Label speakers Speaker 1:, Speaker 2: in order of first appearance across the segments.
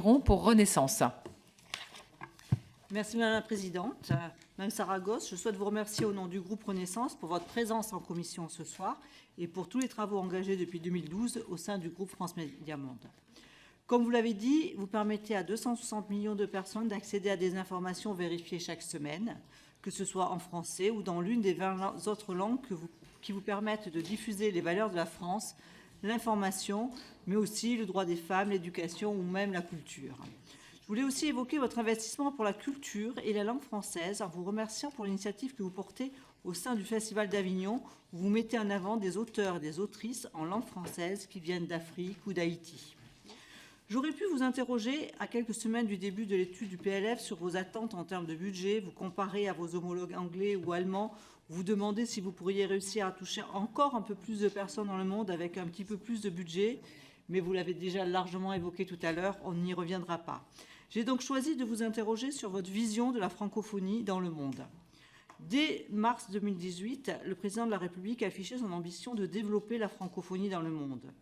Speaker 1: Pour Renaissance.
Speaker 2: Merci Madame la Présidente. Madame Saragosse, je souhaite vous remercier au nom du groupe Renaissance pour votre présence en commission ce soir et pour tous les travaux engagés depuis 2012 au sein du groupe France Médias Monde. Comme vous l'avez dit, vous permettez à 260 millions de personnes d'accéder à des informations vérifiées chaque semaine, que ce soit en français ou dans l'une des 20 autres langues qui vous permettent de diffuser les valeurs de la France, l'information, mais aussi le droit des femmes, l'éducation ou même la culture. Je voulais aussi évoquer votre investissement pour la culture et la langue française en vous remerciant pour l'initiative que vous portez au sein du Festival d'Avignon, où vous mettez en avant des auteurs et des autrices en langue française qui viennent d'Afrique ou d'Haïti. J'aurais pu vous interroger à quelques semaines du début de l'étude du PLF sur vos attentes en termes de budget, vous comparer à vos homologues anglais ou allemands, vous demander si vous pourriez réussir à toucher encore un peu plus de personnes dans le monde avec un petit peu plus de budget, mais vous l'avez déjà largement évoqué tout à l'heure, on n'y reviendra pas. J'ai donc choisi de vous interroger sur votre vision de la francophonie dans le monde. Dès mars 2018, le président de la République a affiché son ambition de développer la francophonie dans le monde.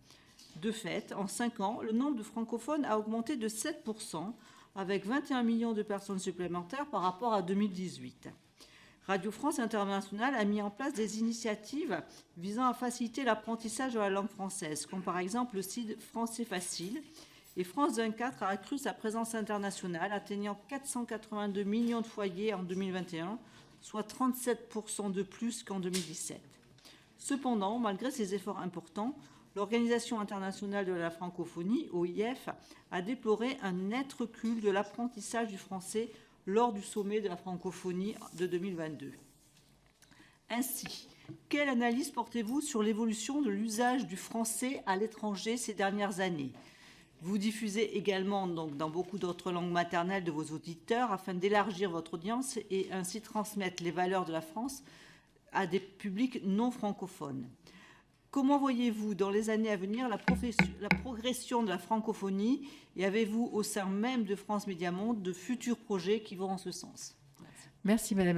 Speaker 2: De fait, en 5 ans, le nombre de francophones a augmenté de 7%, avec 21 millions de personnes supplémentaires par rapport à 2018. Radio France Internationale a mis en place des initiatives visant à faciliter l'apprentissage de la langue française, comme par exemple le site Français Facile. Et France 24 a accru sa présence internationale, atteignant 482 millions de foyers en 2021, soit 37% de plus qu'en 2017. Cependant, malgré ces efforts importants, l'Organisation internationale de la francophonie, OIF, a déploré un net recul de l'apprentissage du français lors du sommet de la francophonie de 2022. Ainsi, quelle analyse portez-vous sur l'évolution de l'usage du français à l'étranger ces dernières années ? Vous diffusez également donc, dans beaucoup d'autres langues maternelles de vos auditeurs afin d'élargir votre audience et ainsi transmettre les valeurs de la France à des publics non francophones. Comment voyez-vous dans les années à venir la progression de la francophonie et avez-vous au sein même de France Médias Monde de futurs projets qui vont en ce sens ?
Speaker 1: Merci Madame